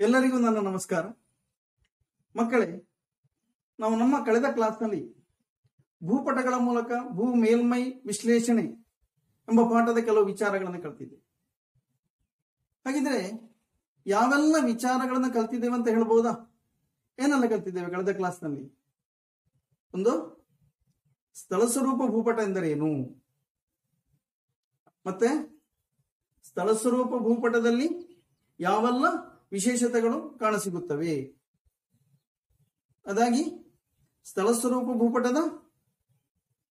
ಎಲ್ಲರಿಗೂ ನನ್ನ ನಮಸ್ಕಾರ. ಮಕ್ಕಳೇ, ನಾವು ನಮ್ಮ ಕಳೆದ ಕ್ಲಾಸ್ನಲ್ಲಿ ಭೂಪಟಗಳ ಮೂಲಕ ಭೂ ಮೇಲ್ಮೈ ವಿಶ್ಲೇಷಣೆ ಎಂಬ ಪಾಠದ ಕೆಲವು ವಿಚಾರಗಳನ್ನು ಕಲ್ತಿದ್ದೇವೆ. ಹಾಗಿದ್ರೆ ಯಾವೆಲ್ಲ ವಿಚಾರಗಳನ್ನು ಕಲ್ತಿದ್ದೇವೆ ಅಂತ ಹೇಳ್ಬಹುದಾ? ಏನೆಲ್ಲ ಕಲ್ತಿದ್ದೇವೆ ಕಳೆದ ಕ್ಲಾಸ್ನಲ್ಲಿ? ಒಂದು, ಸ್ಥಳ ಸ್ವರೂಪ ಭೂಪಟ ಎಂದರೇನು, ಮತ್ತೆ ಸ್ಥಳ ಸ್ವರೂಪ ಭೂಪಟದಲ್ಲಿ ಯಾವೆಲ್ಲ ವಿಶೇಷತೆಗಳು ಕಾಣಸಿಗುತ್ತವೆ, ಅದಾಗಿ ಸ್ಥಳ ಸ್ವರೂಪ ಭೂಪಟದ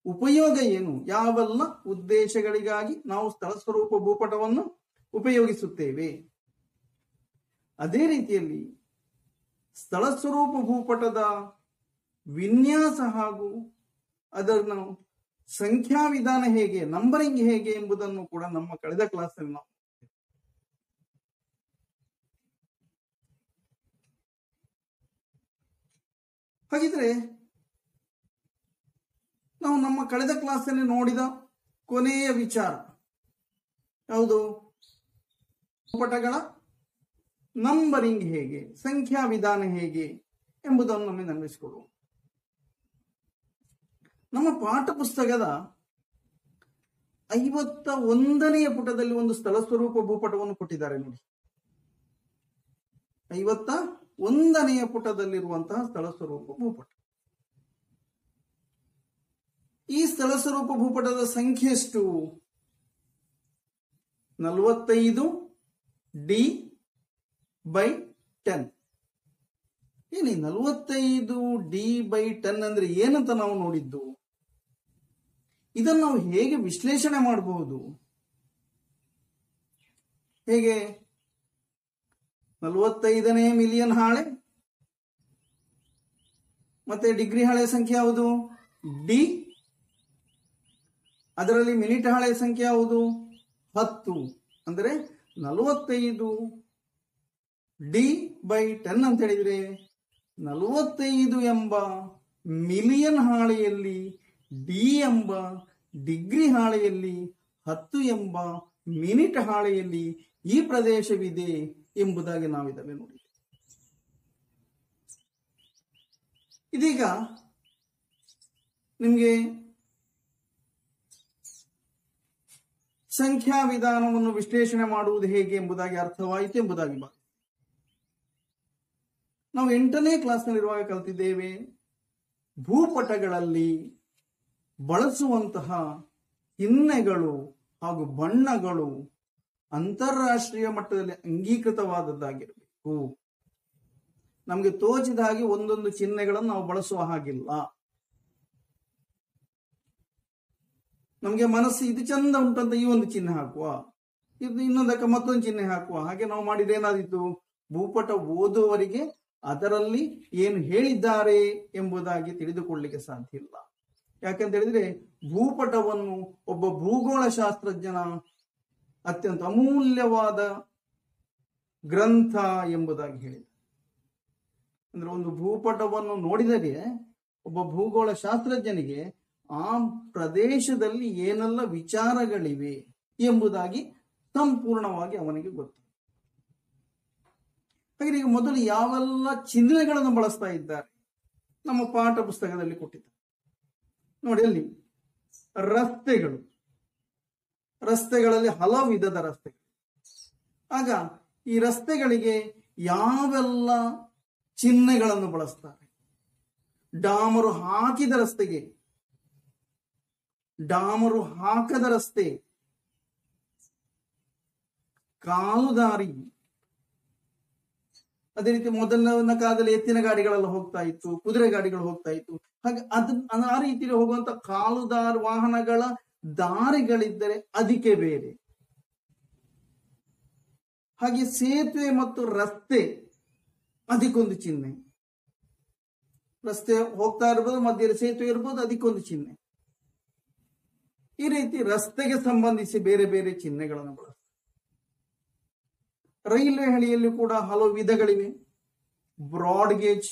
ಉಪಯೋಗ ಏನು, ಯಾವೆಲ್ಲ ಉದ್ದೇಶಗಳಿಗಾಗಿ ನಾವು ಸ್ಥಳ ಸ್ವರೂಪ ಭೂಪಟವನ್ನು ಉಪಯೋಗಿಸುತ್ತೇವೆ. ಅದೇ ರೀತಿಯಲ್ಲಿ ಸ್ಥಳ ಸ್ವರೂಪ ಭೂಪಟದ ವಿನ್ಯಾಸ ಹಾಗೂ ಅದನ್ನು ಸಂಖ್ಯಾ ವಿಧಾನ ಹೇಗೆ, ನಂಬರಿಂಗ್ ಹೇಗೆ ಎಂಬುದನ್ನು ಕೂಡ ನಮ್ಮ ಕಳೆದ ಕ್ಲಾಸ್ನಲ್ಲಿ ನಾವು ಹಾಗಿದ್ರೆ ನಾವು ನಮ್ಮ ಕಳೆದ ಕ್ಲಾಸಲ್ಲಿ ನೋಡಿದ ಕೊನೆಯ ವಿಚಾರ ಯಾವುದು? ಭೂಪಟಗಳ ನಂಬರಿಂಗ್ ಹೇಗೆ, ಸಂಖ್ಯಾ ವಿಧಾನ ಹೇಗೆ ಎಂಬುದನ್ನು ನಮಗೆ ನೆನಪಿಸಿಕೊಳ್ಳುವ. ನಮ್ಮ ಪಾಠ ಪುಸ್ತಕದ 51ನೇ ಪುಟದಲ್ಲಿ ಒಂದು ಸ್ಥಳ ಸ್ವರೂಪ ಭೂಪಟವನ್ನು ಕೊಟ್ಟಿದ್ದಾರೆ ನೋಡಿ. 51ನೇ ಪುಟದಲ್ಲಿರುವಂತಹ ಸ್ಥಳ ಸ್ವರೂಪ ಭೂಪಟ. ಈ ಸ್ಥಳ ಸ್ವರೂಪ ಭೂಪಟದ ಸಂಖ್ಯೆ ಎಷ್ಟು? 45D/10. ಏನಿ 45D/10 ಅಂದ್ರೆ ಏನಂತ ನಾವು ನೋಡಿದ್ದು. ಇದನ್ನು ನಾವು ಹೇಗೆ ವಿಶ್ಲೇಷಣೆ ಮಾಡಬಹುದು? ಹೇಗೆ? 45ನೇ ಮಿಲಿಯನ್ ಹಾಳೆ, ಮತ್ತೆ ಡಿಗ್ರಿ ಹಾಳೆ ಸಂಖ್ಯೆ ಯಾವುದು? ಡಿ. ಅದರಲ್ಲಿ ಮಿನಿಟ್ ಹಾಳೆ ಸಂಖ್ಯೆ ಯಾವುದು? 10. ಅಂದರೆ 45D/10 ಅಂತ ಹೇಳಿದ್ರೆ 45 ಎಂಬ ಮಿಲಿಯನ್ ಹಾಳೆಯಲ್ಲಿ, ಡಿ ಎಂಬ ಡಿಗ್ರಿ ಹಾಳೆಯಲ್ಲಿ, 10 ಎಂಬ ಮಿನಿಟ್ ಹಾಳೆಯಲ್ಲಿ ಈ ಪ್ರದೇಶವಿದೆ ಎಂಬುದಾಗಿ ನಾವಿದನ್ನು ನೋಡಿದ್ದೇವೆ. ಇದೀಗ ನಿಮಗೆ ಸಂಖ್ಯಾ ವಿಧಾನವನ್ನು ವಿಶ್ಲೇಷಣೆ ಮಾಡುವುದು ಹೇಗೆ ಎಂಬುದಾಗಿ ಅರ್ಥವಾಯಿತು ಎಂಬುದಾಗಿ ನಾವು 8ನೇ ಕ್ಲಾಸ್ನಲ್ಲಿರುವಾಗ ಕಲಿತಿದ್ದೇವೆ. ಭೂಪಟಗಳಲ್ಲಿ ಬಳಸುವಂತಹ ಚಿಹ್ನೆಗಳು ಹಾಗೂ ಬಣ್ಣಗಳು ಅಂತಾರಾಷ್ಟ್ರೀಯ ಮಟ್ಟದಲ್ಲಿ ಅಂಗೀಕೃತವಾದದ್ದಾಗಿರಬೇಕು. ನಮಗೆ ತೋಚಿದ ಹಾಗೆ ಒಂದೊಂದು ಚಿಹ್ನೆಗಳನ್ನು ನಾವು ಬಳಸುವ ಹಾಗಿಲ್ಲ. ನಮಗೆ ಮನಸ್ಸು ಇದು ಚಂದ ಉಂಟಂತ ಈ ಒಂದು ಚಿಹ್ನೆ ಹಾಕುವ, ಇದು ಇನ್ನೊಂದಕ್ಕೆ ಮತ್ತೊಂದು ಚಿಹ್ನೆ ಹಾಕುವ, ಹಾಗೆ ನಾವು ಮಾಡಿದ್ರೆ ಏನಾದಿತ್ತು? ಭೂಪಟ ಓದುವವರಿಗೆ ಅದರಲ್ಲಿ ಏನು ಹೇಳಿದ್ದಾರೆ ಎಂಬುದಾಗಿ ತಿಳಿದುಕೊಳ್ಳಲಿಕ್ಕೆ ಸಾಧ್ಯ ಇಲ್ಲ. ಯಾಕಂತ ಹೇಳಿದ್ರೆ ಭೂಪಟವನ್ನು ಒಬ್ಬ ಭೂಗೋಳ ಶಾಸ್ತ್ರಜ್ಞನ ಅತ್ಯಂತ ಅಮೂಲ್ಯವಾದ ಗ್ರಂಥ ಎಂಬುದಾಗಿ ಹೇಳಿದ. ಅಂದ್ರೆ ಒಂದು ಭೂಪಟವನ್ನು ನೋಡಿದರೆ ಒಬ್ಬ ಭೂಗೋಳ ಶಾಸ್ತ್ರಜ್ಞನಿಗೆ ಆ ಪ್ರದೇಶದಲ್ಲಿ ಏನೆಲ್ಲ ವಿಚಾರಗಳಿವೆ ಎಂಬುದಾಗಿ ಸಂಪೂರ್ಣವಾಗಿ ಅವನಿಗೆ ಗೊತ್ತು. ಹಾಗೆ ಈಗ ಮೊದಲು ಯಾವೆಲ್ಲ ಚಿಹ್ನೆಗಳನ್ನು ಬಳಸ್ತಾ ಇದ್ದಾರೆ ನಮ್ಮ ಪಾಠ ಪುಸ್ತಕದಲ್ಲಿ ಕೊಟ್ಟಿದ್ದಾರೆ ನೋಡಿ. ಅಲ್ಲಿ ರಸ್ತೆಗಳು, ರಸ್ತೆಗಳಲ್ಲಿ ಹಲವು ವಿಧದ ರಸ್ತೆಗಳು. ಆಗ ಈ ರಸ್ತೆಗಳಿಗೆ ಯಾವೆಲ್ಲ ಚಿಹ್ನೆಗಳನ್ನು ಬಳಸ್ತಾರೆ? ಡಾಮರು ಹಾಕಿದ ರಸ್ತೆಗೆ, ಡಾಮರು ಹಾಕದ ರಸ್ತೆ, ಕಾಲುದಾರಿ. ಅದೇ ರೀತಿ ಮೊದಲಿನ ಕಾಲದಲ್ಲಿ ಎತ್ತಿನ ಗಾಡಿಗಳೆಲ್ಲ ಹೋಗ್ತಾ ಇತ್ತು, ಕುದುರೆ ಗಾಡಿಗಳು ಹೋಗ್ತಾ ಇತ್ತು. ಹಾಗೆ ಆ ರೀತಿಯಲ್ಲಿ ಹೋಗುವಂತ ಕಾಲುದಾರಿ ವಾಹನಗಳ ದಾರಿಗಳಿದ್ದರೆ ಅದಕ್ಕೆ ಬೇರೆ. ಹಾಗೆ ಸೇತುವೆ ಮತ್ತು ರಸ್ತೆ, ಅದಕ್ಕೊಂದು ಚಿಹ್ನೆ. ರಸ್ತೆ ಹೋಗ್ತಾ ಇರ್ಬೋದು, ಮಧ್ಯದಲ್ಲಿ ಸೇತುವೆ ಇರ್ಬೋದು, ಅದಕ್ಕೊಂದು ಚಿಹ್ನೆ. ಈ ರೀತಿ ರಸ್ತೆಗೆ ಸಂಬಂಧಿಸಿ ಬೇರೆ ಬೇರೆ ಚಿಹ್ನೆಗಳನ್ನು ಬಳಸ್ತಾರೆ. ರೈಲ್ವೆ ಹಳಿಯಲ್ಲಿ ಕೂಡ ಹಲವು ವಿಧಗಳಿವೆ. ಬ್ರಾಡ್ ಗೇಜ್,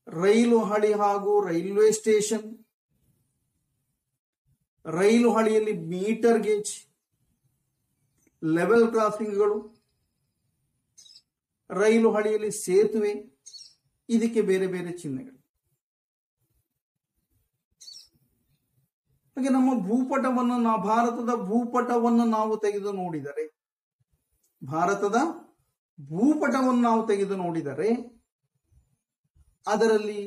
ರೈಲು ಹಳಿ ಹಾಗೂ ರೈಲ್ವೆ ಸ್ಟೇಷನ್, ರೈಲು ಹಳಿಯಲ್ಲಿ ಮೀಟರ್ ಗೇಜ್, ಲೆವೆಲ್ ಕ್ರಾಸಿಂಗ್ಗಳು, ರೈಲು ಹಳಿಯಲ್ಲಿ ಸೇತುವೆ, ಇದಕ್ಕೆ ಬೇರೆ ಬೇರೆ ಚಿಹ್ನೆಗಳು. ಹಾಗೆ ನಮ್ಮ ಭೂಪಟವನ್ನು, ಭಾರತದ ಭೂಪಟವನ್ನು ನಾವು ತೆಗೆದು ನೋಡಿದರೆ, ಭಾರತದ ಭೂಪಟವನ್ನು ನಾವು ತೆಗೆದು ನೋಡಿದರೆ ಅದರಲ್ಲಿ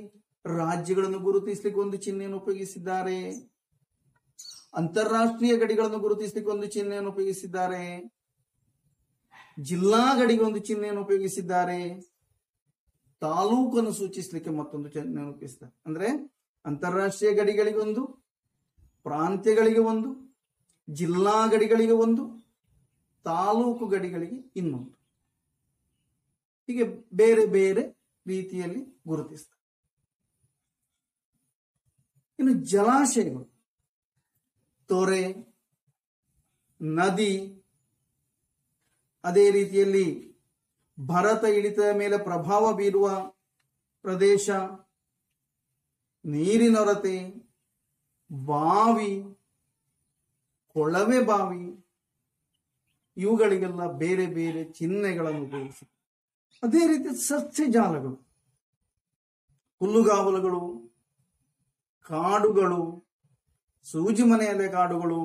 ರಾಜ್ಯಗಳನ್ನು ಗುರುತಿಸಲಿಕ್ಕೆ ಒಂದು ಚಿಹ್ನೆಯನ್ನು ಉಪಯೋಗಿಸಿದ್ದಾರೆ, ಅಂತಾರಾಷ್ಟ್ರೀಯ ಗಡಿಗಳನ್ನು ಗುರುತಿಸಲಿಕ್ಕೆ ಒಂದು ಚಿಹ್ನೆಯನ್ನು ಉಪಯೋಗಿಸಿದ್ದಾರೆ, ಜಿಲ್ಲಾ ಗಡಿಗೆ ಒಂದು ಚಿಹ್ನೆಯನ್ನು ಉಪಯೋಗಿಸಿದ್ದಾರೆ, ತಾಲೂಕನ್ನು ಸೂಚಿಸಲಿಕ್ಕೆ ಮತ್ತೊಂದು ಚಿಹ್ನೆಯನ್ನು ಉಪಯೋಗಿಸಿದ್ದಾರೆ. ಅಂದ್ರೆ ಅಂತಾರಾಷ್ಟ್ರೀಯ ಗಡಿಗಳಿಗೆ ಒಂದು, ಪ್ರಾಂತ್ಯಗಳಿಗೆ ಒಂದು, ಜಿಲ್ಲಾ ಗಡಿಗಳಿಗೆ ಒಂದು, ತಾಲೂಕು ಗಡಿಗಳಿಗೆ ಇನ್ನೊಂದು. ಹೀಗೆ ಬೇರೆ ಬೇರೆ ರೀತಿಯಲ್ಲಿ ಗುರುತಿಸ್ತಾರೆ. ಇನ್ನು ಜಲಾಶಯಗಳು, ತೊರೆ, ನದಿ, ಅದೇ ರೀತಿಯಲ್ಲಿ ಭರತ ಇಳಿತದ ಮೇಲೆ ಪ್ರಭಾವ ಬೀರುವ ಪ್ರದೇಶ, ನೀರಿನೊರತೆ, ಬಾವಿ, ಕೊಳವೆ ಬಾವಿ, ಇವುಗಳಿಗೆಲ್ಲ ಬೇರೆ ಬೇರೆ ಚಿಹ್ನೆಗಳನ್ನು ಉಪಯೋಗಿಸಿ. ಅದೇ ರೀತಿ ಸಸ್ಯಜಾಲಗಳು, ಹುಲ್ಲುಗಾವಲುಗಳು, ಕಾಡುಗಳು, ಸೂಜಿ ಮನೆಯಲ್ಲೇ ಕಾಡುಗಳು,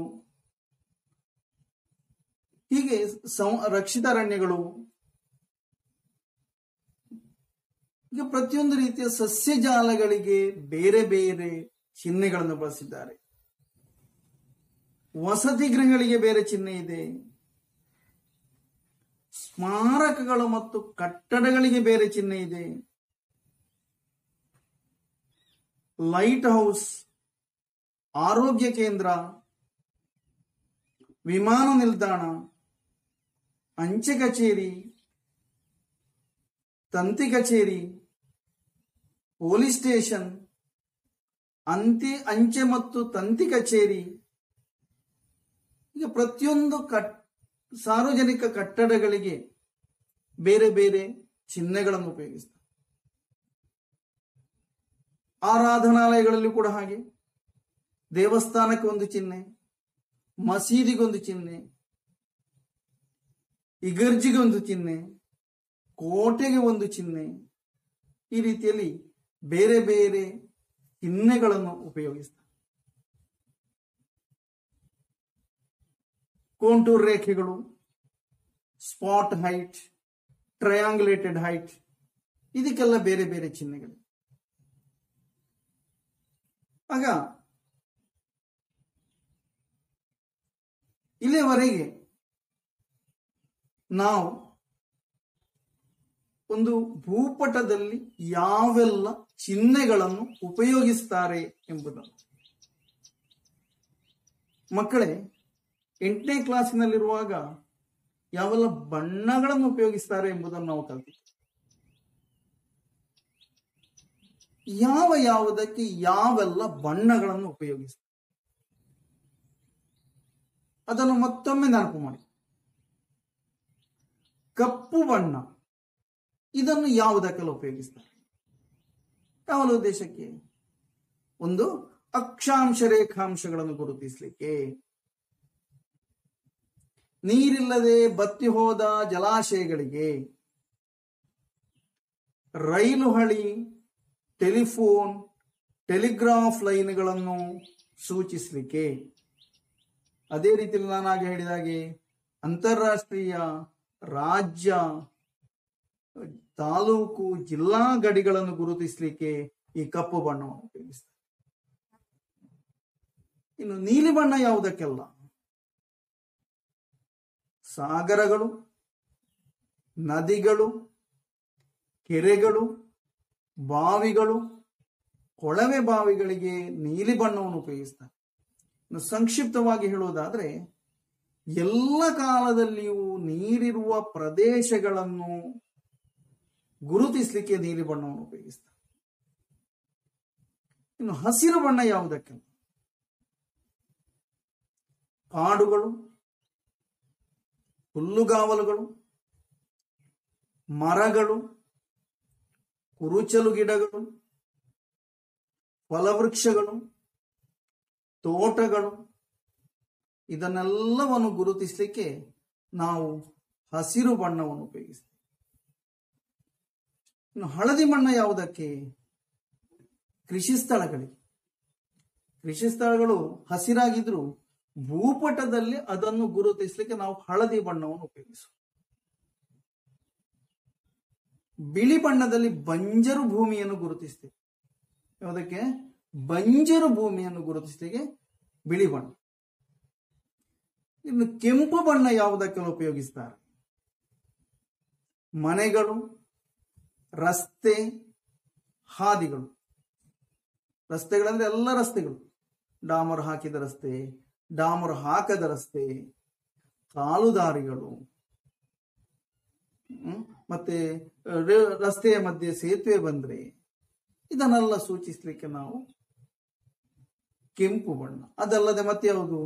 ಹೀಗೆ ರಕ್ಷಿತ ಅರಣ್ಯಗಳು, ಈಗ ಪ್ರತಿಯೊಂದು ರೀತಿಯ ಸಸ್ಯಜಾಲಗಳಿಗೆ ಬೇರೆ ಬೇರೆ ಚಿಹ್ನೆಗಳನ್ನು ಬಳಸಿದ್ದಾರೆ. ವಸತಿ ಗೃಹಗಳಿಗೆ ಬೇರೆ ಚಿಹ್ನೆ ಇದೆ, ಸ್ಮಾರಕಗಳು ಮತ್ತು ಕಟ್ಟಡಗಳಿಗೆ ಬೇರೆ ಚಿಹ್ನೆ ಇದೆ, ಲೈಟ್ ಹೌಸ್, ಆರೋಗ್ಯ ಕೇಂದ್ರ, ವಿಮಾನ ನಿಲ್ದಾಣ, ಅಂಚೆ ಕಚೇರಿ, ತಂತಿ ಕಚೇರಿ, ಪೊಲೀಸ್ ಸ್ಟೇಷನ್, ಅಂಚೆ ಮತ್ತು ತಂತಿ ಕಚೇರಿ, ಈಗ ಪ್ರತಿಯೊಂದು ಸಾರ್ವಜನಿಕ ಕಟ್ಟಡಗಳಿಗೆ ಬೇರೆ ಬೇರೆ ಚಿಹ್ನೆಗಳನ್ನು ಉಪಯೋಗಿಸ್ತಾರೆ. ಆರಾಧನಾಲಯಗಳಲ್ಲಿ ಕೂಡ ಹಾಗೆ, ದೇವಸ್ಥಾನಕ್ಕೆ ಒಂದು ಚಿಹ್ನೆ, ಮಸೀದಿಗೊಂದು ಚಿಹ್ನೆ, ಇಗರ್ಜಿಗೆ ಒಂದು ಚಿಹ್ನೆ, ಕೋಟೆಗೆ ಒಂದು ಚಿಹ್ನೆ, ಈ ರೀತಿಯಲ್ಲಿ ಬೇರೆ ಬೇರೆ ಚಿಹ್ನೆಗಳನ್ನು ಉಪಯೋಗಿಸ್ತಾರೆ. ಕೋಂಟೂರ್ ರೇಖೆಗಳು, ಸ್ಪಾಟ್ ಹೈಟ್, ಟ್ರಯಾಂಗುಲೇಟೆಡ್ ಹೈಟ್, ಇದಕ್ಕೆಲ್ಲ ಬೇರೆ ಬೇರೆ ಚಿಹ್ನೆಗಳು. ಆಗ ಇಲ್ಲಿಯವರೆಗೆ ನಾವು ಒಂದು ಭೂಪಟದಲ್ಲಿ ಯಾವೆಲ್ಲ ಚಿಹ್ನೆಗಳನ್ನು ಉಪಯೋಗಿಸ್ತಾರೆ ಎಂಬುದನ್ನು, ಮಕ್ಕಳೇ 8ನೇ ಕ್ಲಾಸಿನಲ್ಲಿರುವಾಗ ಯಾವೆಲ್ಲ ಬಣ್ಣಗಳನ್ನು ಉಪಯೋಗಿಸ್ತಾರೆ ಎಂಬುದನ್ನು ನಾವು ಕಲಿತಿದ್ದೇವೆ. ಯಾವುದಕ್ಕೆ ಯಾವೆಲ್ಲ ಬಣ್ಣಗಳನ್ನು ಉಪಯೋಗಿಸ್ತಾರೆ ಅದನ್ನು ಮತ್ತೊಮ್ಮೆ ನೆನಪು ಮಾಡಿ. ಕಪ್ಪು ಬಣ್ಣ, ಇದನ್ನು ಯಾವುದಕ್ಕೆಲ್ಲ ಉಪಯೋಗಿಸ್ತಾರೆ? ಯಾವ ಉದ್ದೇಶಕ್ಕೆ? ಒಂದು ಅಕ್ಷಾಂಶ ರೇಖಾಂಶಗಳನ್ನು ಗುರುತಿಸಲಿಕ್ಕೆ, ನೀರಿಲ್ಲದೆ ಬತ್ತಿ ಹೋದ ಜಲಾಶಯಗಳಿಗೆ, ರೈಲು ಹಳಿ, ಟೆಲಿಫೋನ್, ಟೆಲಿಗ್ರಾಫ್ ಲೈನ್ಗಳನ್ನು ಸೂಚಿಸಲಿಕ್ಕೆ, ಅದೇ ರೀತಿಯಲ್ಲಿ ನಾನಾಗಿ ಹೇಳಿದಾಗೆ ಅಂತಾರಾಷ್ಟ್ರೀಯ, ರಾಜ್ಯ, ತಾಲೂಕು, ಜಿಲ್ಲಾ ಗಡಿಗಳನ್ನು ಗುರುತಿಸಲಿಕ್ಕೆ ಈ ಕಪ್ಪು ಬಣ್ಣವನ್ನು ಉಪಯೋಗಿಸ್ತಾರೆ. ಇನ್ನು ನೀಲಿ ಬಣ್ಣ ಯಾವುದಕ್ಕೆಲ್ಲ? ಸಾಗರಗಳು, ನದಿಗಳು, ಕೆರೆಗಳು, ಬಾವಿಗಳು, ಕೊಳವೆ ಬಾವಿಗಳಿಗೆ ನೀಲಿ ಬಣ್ಣವನ್ನು ಉಪಯೋಗಿಸ್ತಾರೆ. ಇನ್ನು ಸಂಕ್ಷಿಪ್ತವಾಗಿ ಹೇಳುವುದಾದ್ರೆ, ಎಲ್ಲ ಕಾಲದಲ್ಲಿಯೂ ನೀರಿರುವ ಪ್ರದೇಶಗಳನ್ನು ಗುರುತಿಸಲಿಕ್ಕೆ ನೀಲಿ ಬಣ್ಣವನ್ನು ಉಪಯೋಗಿಸ್ತಾರೆ. ಇನ್ನು ಹಸಿರು ಬಣ್ಣ ಯಾವುದಕ್ಕೆ? ಕಾಡುಗಳು, ಹುಲ್ಲುಗಾವಲುಗಳು, ಮರಗಳು, ಕುರುಚಲು ಗಿಡಗಳು, ಫಲವೃಕ್ಷಗಳು, ತೋಟಗಳು, ಇದನ್ನೆಲ್ಲವನ್ನು ಗುರುತಿಸಲಿಕ್ಕೆ ನಾವು ಹಸಿರು ಬಣ್ಣವನ್ನು ಉಪಯೋಗಿಸ್ತೇವೆ. ಇನ್ನು ಹಳದಿ ಬಣ್ಣ ಯಾವುದಕ್ಕೆ? ಕೃಷಿ ಸ್ಥಳಗಳಿಗೆ. ಕೃಷಿ ಸ್ಥಳಗಳು ಹಸಿರಾಗಿದ್ರು ಭೂಪಟದಲ್ಲಿ ಅದನ್ನು ಗುರುತಿಸಲಿಕ್ಕೆ ನಾವು ಹಳದಿ ಬಣ್ಣವನ್ನು ಉಪಯೋಗಿಸುವ. ಬಿಳಿ ಬಣ್ಣದಲ್ಲಿ ಬಂಜರು ಭೂಮಿಯನ್ನು ಗುರುತಿಸ್ತೇವೆ. ಯಾವುದಕ್ಕೆ? ಬಂಜರು ಭೂಮಿಯನ್ನು ಗುರುತಿಸಲಿಕ್ಕೆ ಬಿಳಿ ಬಣ್ಣ. ಇನ್ನು ಕೆಂಪು ಬಣ್ಣ ಯಾವುದಕ್ಕೆಲ್ಲ ಉಪಯೋಗಿಸ್ತಾರೆ? ಮನೆಗಳು, ರಸ್ತೆ, ಹಾದಿಗಳು. ರಸ್ತೆಗಳಂದ್ರೆ ಎಲ್ಲ ರಸ್ತೆಗಳು, ಡಾಮರ್ ಹಾಕಿದ ರಸ್ತೆ, ಡಾಮರ್ ಹಾಕದ ರಸ್ತೆ, ಕಾಲುದಾರಿಗಳು, ಮತ್ತೆ ರಸ್ತೆಯ ಮಧ್ಯೆ ಸೇತುವೆ ಬಂದ್ರೆ ಇದನ್ನೆಲ್ಲ ಸೂಚಿಸಲಿಕ್ಕೆ ನಾವು ಕೆಂಪು ಬಣ್ಣ. ಅದಲ್ಲದೆ ಮತ್ತೆ ಯಾವುದು?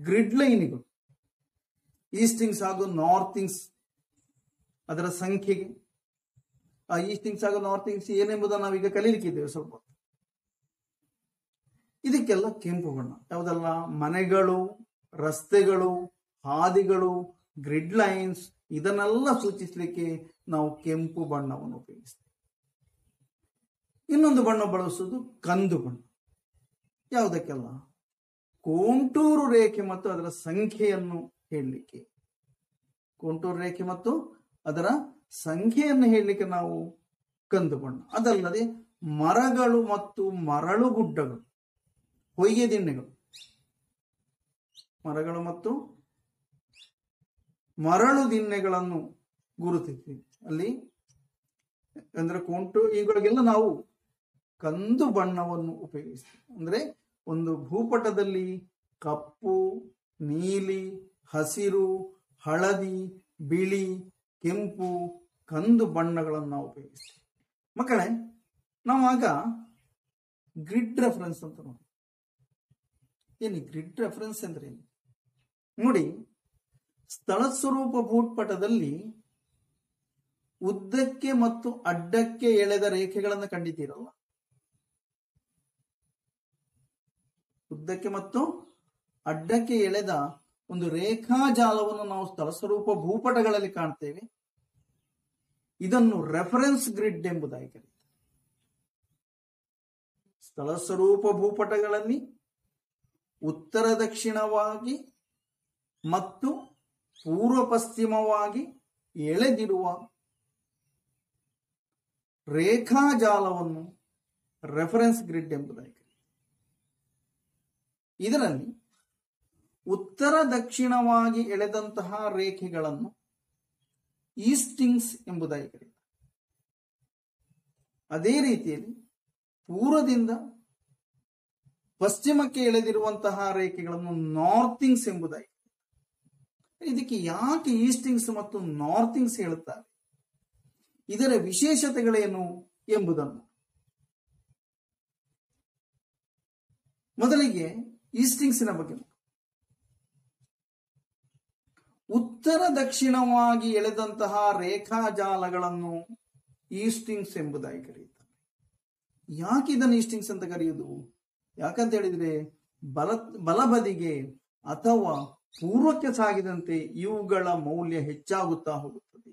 ಗ್ರಿಡ್ ಲೈನ್ಗಳು, ಈಸ್ಟಿಂಗ್ಸ್ ಹಾಗೂ ನಾರ್ಥಿಂಗ್ಸ್, ಅದರ ಸಂಖ್ಯೆಗೆ. ಆ ಈಸ್ಟಿಂಗ್ಸ್ ಹಾಗೂ ನಾರ್ಥಿಂಗ್ಸ್ ಏನೆಂಬುದನ್ನು ನಾವೀಗ ಕಲೀಲಿಕ್ಕಿದ್ದೇವೆ ಸ್ವಲ್ಪ. ಇದಕ್ಕೆಲ್ಲ ಕೆಂಪು ಬಣ್ಣ. ಯಾವುದೆಲ್ಲ? ಮನೆಗಳು, ರಸ್ತೆಗಳು, ಹಾದಿಗಳು, ಗ್ರಿಡ್ ಲೈನ್ಸ್, ಇದನ್ನೆಲ್ಲ ಸೂಚಿಸಲಿಕ್ಕೆ ನಾವು ಕೆಂಪು ಬಣ್ಣವನ್ನು ಉಪಯೋಗಿಸ್ತೇವೆ. ಇನ್ನೊಂದು ಬಣ್ಣ ಬಳಸುವುದು ಕಂದು ಬಣ್ಣ. ಯಾವುದಕ್ಕೆಲ್ಲ? ಕೋಂಟೂರು ರೇಖೆ ಮತ್ತು ಅದರ ಸಂಖ್ಯೆಯನ್ನು ಹೇಳಲಿಕ್ಕೆ. ಕೋಂಟೂರು ರೇಖೆ ಮತ್ತು ಅದರ ಸಂಖ್ಯೆಯನ್ನು ಹೇಳಲಿಕ್ಕೆ ನಾವು ಕಂದು ಬಣ್ಣ. ಅದಲ್ಲದೆ ಮರಗಳು ಮತ್ತು ಮರಳು ಗುಡ್ಡಗಳು, ಹೊಯ್ಗೆ ದಿಣ್ಣೆಗಳು, ಮರಗಳು ಮತ್ತು ಮರಳು ದಿಣ್ಣೆಗಳನ್ನು ಗುರುತಿಸ್ತೀವಿ ಅಲ್ಲಿ. ಅಂದ್ರೆ ಇವುಗಳಿಗೆಲ್ಲ ನಾವು ಕಂದು ಬಣ್ಣವನ್ನು ಉಪಯೋಗಿಸ್ತೀವಿ. ಅಂದ್ರೆ ಒಂದು ಭೂಪಟದಲ್ಲಿ ಕಪ್ಪು, ನೀಲಿ, ಹಸಿರು, ಹಳದಿ, ಬಿಳಿ, ಕೆಂಪು, ಕಂದು ಬಣ್ಣಗಳನ್ನು ನಾವು ಉಪಯೋಗಿಸ್ತೀವಿ. ಮಕ್ಕಳೇ, ನಾವಾಗ ಗ್ರಿಡ್ ರೆಫರೆನ್ಸ್ ಅಂತ ನೋಡಿ. ಏನು ಗ್ರಿಡ್ ರೆಫರೆನ್ಸ್ ಅಂದ್ರೆ ಏನು ನೋಡಿ. ಸ್ಥಳ ಸ್ವರೂಪ ಭೂಪಟದಲ್ಲಿ ಉದ್ದಕ್ಕೆ ಮತ್ತು ಅಡ್ಡಕ್ಕೆ ಎಳೆದ ರೇಖೆಗಳನ್ನು ಕಂಡಿದ್ದೀರಲ್ಲ. ಉದ್ದಕ್ಕೆ ಮತ್ತು ಅಡ್ಡಕ್ಕೆ ಎಳೆದ ಒಂದು ರೇಖಾಜಾಲವನ್ನು ನಾವು ಸ್ಥಳ ಸ್ವರೂಪ ಭೂಪಟಗಳಲ್ಲಿ ಕಾಣ್ತೇವೆ. ಇದನ್ನು ರೆಫರೆನ್ಸ್ ಗ್ರಿಡ್ ಎಂಬುದಾಗಿ ಕರೀತಾರೆ. ಸ್ಥಳ ಸ್ವರೂಪ ಭೂಪಟಗಳಲ್ಲಿ ಉತ್ತರ ದಕ್ಷಿಣವಾಗಿ ಮತ್ತು ಪೂರ್ವ ಪಶ್ಚಿಮವಾಗಿ ಎಳೆದಿರುವ ರೇಖಾಜಾಲವನ್ನು ರೆಫರೆನ್ಸ್ ಗ್ರಿಡ್ ಎಂಬುದಾಗಿ ಕರೀತಾರೆ. ಇದರಲ್ಲಿ ಉತ್ತರ ದಕ್ಷಿಣವಾಗಿ ಎಳೆದಂತಹ ರೇಖೆಗಳನ್ನು ಈಸ್ಟಿಂಗ್ಸ್ ಎಂಬುದಾಗಿ ಕರೀತಾರೆ. ಅದೇ ರೀತಿಯಲ್ಲಿ ಪೂರ್ವದಿಂದ ಪಶ್ಚಿಮಕ್ಕೆ ಎಳೆದಿರುವಂತಹ ರೇಖೆಗಳನ್ನು ನಾರ್ಥಿಂಗ್ಸ್ ಎಂಬುದಾಗಿ. ಇದಕ್ಕೆ ಯಾಕೆ ಈಸ್ಟಿಂಗ್ಸ್ ಮತ್ತು ನಾರ್ಥಿಂಗ್ಸ್ ಹೇಳುತ್ತಾರೆ, ಇದರ ವಿಶೇಷತೆಗಳೇನು ಎಂಬುದನ್ನು ಮೊದಲಿಗೆ ಈಸ್ಟಿಂಗ್ಸಿನ ಬಗ್ಗೆ. ಉತ್ತರ ದಕ್ಷಿಣವಾಗಿ ಎಳೆದಂತಹ ರೇಖಾಜಾಲಗಳನ್ನು ಈಸ್ಟಿಂಗ್ಸ್ ಎಂಬುದಾಗಿ ಕರೆಯುತ್ತಾರೆ. ಯಾಕೆ ಇದನ್ನು ಈಸ್ಟಿಂಗ್ಸ್ ಅಂತ ಕರೆಯುವುದು? ಯಾಕಂತ ಹೇಳಿದ್ರೆ ಬಲಬದಿಗೆ ಅಥವಾ ಪೂರ್ವಕ್ಕೆ ಸಾಗಿದಂತೆ ಇವುಗಳ ಮೌಲ್ಯ ಹೆಚ್ಚಾಗುತ್ತಾ ಹೋಗುತ್ತದೆ.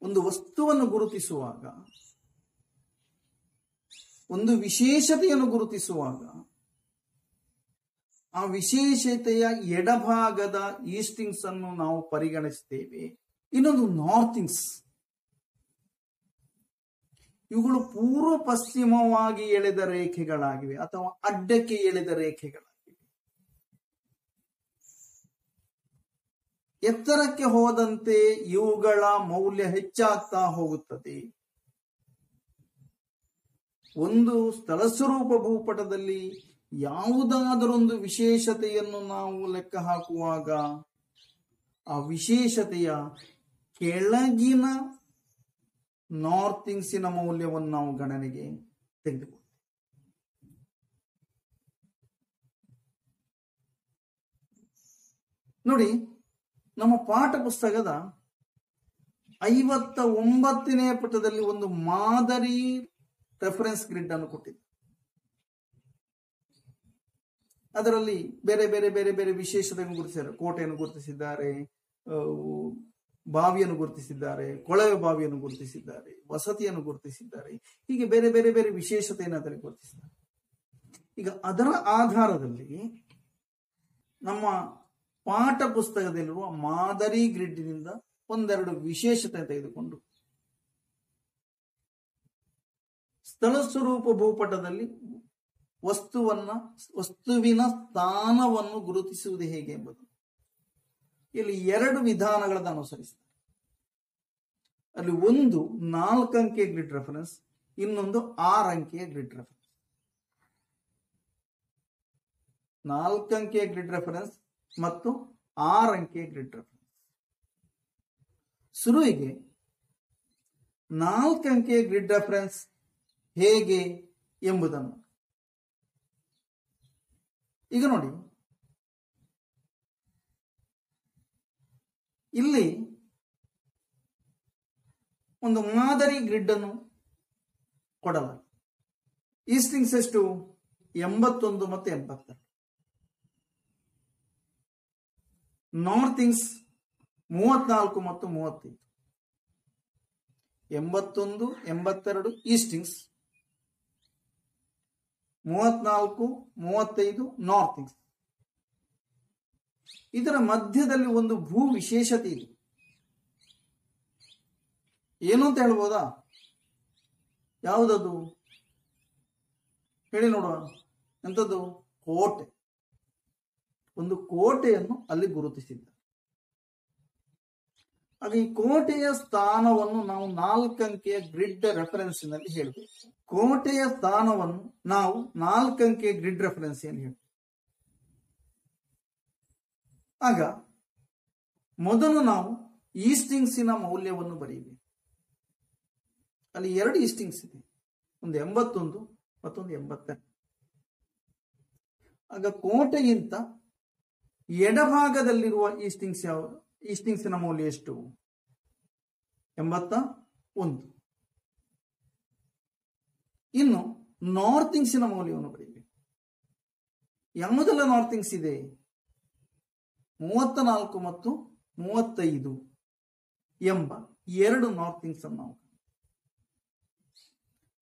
ಒಂದು ವಸ್ತುವನ್ನು ಗುರುತಿಸುವಾಗ, ಒಂದು ವಿಶೇಷತೆಯನ್ನು ಗುರುತಿಸುವಾಗ ಆ ವಿಶೇಷತೆಯ ಎಡಭಾಗದ ಈಸ್ಟಿಂಗ್ಸ್ ಅನ್ನು ನಾವು ಪರಿಗಣಿಸ್ತೇವೆ. ಇನ್ನೊಂದು ನಾರ್ಥಿಂಗ್ಸ್. ಇವುಗಳು ಪೂರ್ವ ಪಶ್ಚಿಮವಾಗಿ ಎಳೆದ ರೇಖೆಗಳಾಗಿವೆ ಅಥವಾ ಅಡ್ಡಕ್ಕೆ ಎಳೆದ ರೇಖೆಗಳಾಗಿವೆ. ಎತ್ತರಕ್ಕೆ ಹೋದಂತೆ ಇವುಗಳ ಮೌಲ್ಯ ಹೆಚ್ಚಾಗ್ತಾ ಹೋಗುತ್ತದೆ. ಒಂದು ಸ್ಥಳಸ್ವರೂಪ ಭೂಪಟದಲ್ಲಿ ಯಾವುದಾದರೊಂದು ವಿಶೇಷತೆಯನ್ನು ನಾವು ಲೆಕ್ಕ ಹಾಕುವಾಗ ಆ ವಿಶೇಷತೆಯ ಕೆಳಗಿನ ನಾರ್ಥಿಂಗ್ಸಿನ ಮೌಲ್ಯವನ್ನು ನಾವು ಗಣನೆಗೆ ತೆಗೆದುಕೊಳ್ಳುತ್ತೇವೆ. ನೋಡಿ, ನಮ್ಮ ಪಾಠ ಪುಸ್ತಕದ 59ನೇ ಪುಟದಲ್ಲಿ ಒಂದು ಮಾದರಿ ರೆಫರೆನ್ಸ್ ಗ್ರಿಡ್ ಅನ್ನು ಕೊಟ್ಟಿದೆ. ಅದರಲ್ಲಿ ಬೇರೆ ಬೇರೆ ಬೇರೆ ಬೇರೆ ವಿಶೇಷತೆಯನ್ನು ಗುರುತಿಸಿದ್ದಾರೆ. ಕೋಟೆಯನ್ನು ಗುರುತಿಸಿದ್ದಾರೆ, ಬಾವಿಯನ್ನು ಗುರುತಿಸಿದ್ದಾರೆ, ಕೊಳವೆ ಬಾವಿಯನ್ನು ಗುರುತಿಸಿದ್ದಾರೆ, ವಸತಿಯನ್ನು ಗುರುತಿಸಿದ್ದಾರೆ. ಹೀಗೆ ಬೇರೆ ಬೇರೆ ಬೇರೆ ವಿಶೇಷತೆಯನ್ನು ಅದರಲ್ಲಿ ಗುರುತಿಸಿದ್ದಾರೆ. ಈಗ ಅದರ ಆಧಾರದಲ್ಲಿ ನಮ್ಮ ಪಾಠ ಪುಸ್ತಕದಲ್ಲಿರುವ ಮಾದರಿ ಗ್ರಿಡ್ನಿಂದ ಒಂದೆರಡು ವಿಶೇಷತೆ ತೆಗೆದುಕೊಂಡು ಸ್ಥಳ ಸ್ವರೂಪ ಭೂಪಟದಲ್ಲಿ ವಸ್ತುವಿನ ಸ್ಥಾನವನ್ನು ಗುರುತಿಸುವುದು ಹೇಗೆ ಎಂಬುದು ಇಲ್ಲಿ 2 ವಿಧಾನಗಳನ್ನು ಅನುಸರಿಸಿದ್ದಾರೆ. ಅಲ್ಲಿ ಒಂದು 4 ಅಂಕೆಯ ಗ್ರಿಡ್ ರೆಫರೆನ್ಸ್, ಇನ್ನೊಂದು 6 ಅಂಕೆಯ ಗ್ರಿಡ್ ರೆಫರೆನ್ಸ್. 4 ಅಂಕೆಯ ಗ್ರಿಡ್ ರೆಫರೆನ್ಸ್ ಮತ್ತು 6 ಅಂಕೆಯ ಗ್ರಿಡ್ ರೆಫರೆನ್ಸ್. ಶುರುವಿಗೆ 4 ಅಂಕೆಯ ಗ್ರಿಡ್ ರೆಫರೆನ್ಸ್ ಹೇಗೆ ಎಂಬುದನ್ನು ಈಗ ನೋಡಿ. ಇಲ್ಲಿ ಒಂದು ಮಾದರಿ ಗ್ರಿಡ್ ಅನ್ನು ಕೊಡಲಾಗಿದೆ. ಈಸ್ಟಿಂಗ್ಸ್ ಎಷ್ಟು? 81 ಮತ್ತು 82. ನಾರ್ಥಿಂಗ್ಸ್ 34 ಮತ್ತು 35. 81, 82 ಈಸ್ಟಿಂಗ್ಸ್, 34, 35 ನಾರ್ಥಿಂಗ್ಸ್. ಇದರ ಮಧ್ಯದಲ್ಲಿ ಒಂದು ಭೂ ವಿಶೇಷತೆ ಇದೆ. ಏನು ಅಂತ ಹೇಳ್ಬೋದಾ? ಯಾವುದದು ಹೇಳಿ ನೋಡುವ. ಎಂಥದ್ದು? ಕೋಟೆ. ಒಂದು ಕೋಟೆಯನ್ನು ಅಲ್ಲಿ ಗುರುತಿಸಿದ್ದಾರೆ. ಆಗ ಈ ಕೋಟೆಯ ಸ್ಥಾನವನ್ನು ನಾವು 4 ಅಂಕೆಯ ಗ್ರಿಡ್ ರೆಫರೆನ್ಸ್ನಲ್ಲಿ ಹೇಳಬೇಕು. ಕೋಟೆಯ ಸ್ಥಾನವನ್ನು ನಾವು 4 ಅಂಕೆಯ ಗ್ರಿಡ್ ರೆಫರೆನ್ಸ್ ಎಂದು ಹೇಳ್ತೀವಿ. ಆಗ ಮೊದಲು ನಾವು ಈಸ್ಟಿಂಗ್ಸಿನ ಮೌಲ್ಯವನ್ನು ಬರೆಯಬೇಕು. ಅಲ್ಲಿ 2 ಈಸ್ಟಿಂಗ್ಸ್ ಇದೆ, ಒಂದು 81 ಮತ್ತೊಂದು 82. ಆಗ ಕೋಟೆಗಿಂತ ಎಡಭಾಗದಲ್ಲಿರುವ ಈಸ್ಟಿಂಗ್ಸಿನ ಮೌಲ್ಯ ಎಷ್ಟು? 81. ಇನ್ನು ನಾರ್ಥಿಂಗ್ಸಿನ ಮೌಲ್ಯವನ್ನು ಬರೆಯಬೇಕು. ಯಾವುದೆಲ್ಲ ನಾರ್ಥಿಂಗ್ಸ್ ಇದೆ? 34 ಮತ್ತು 35 ಎಂಬ 2 ನಾರ್ಥಿಂಗ್ಸ್ ಅನ್ನು ನಾವು.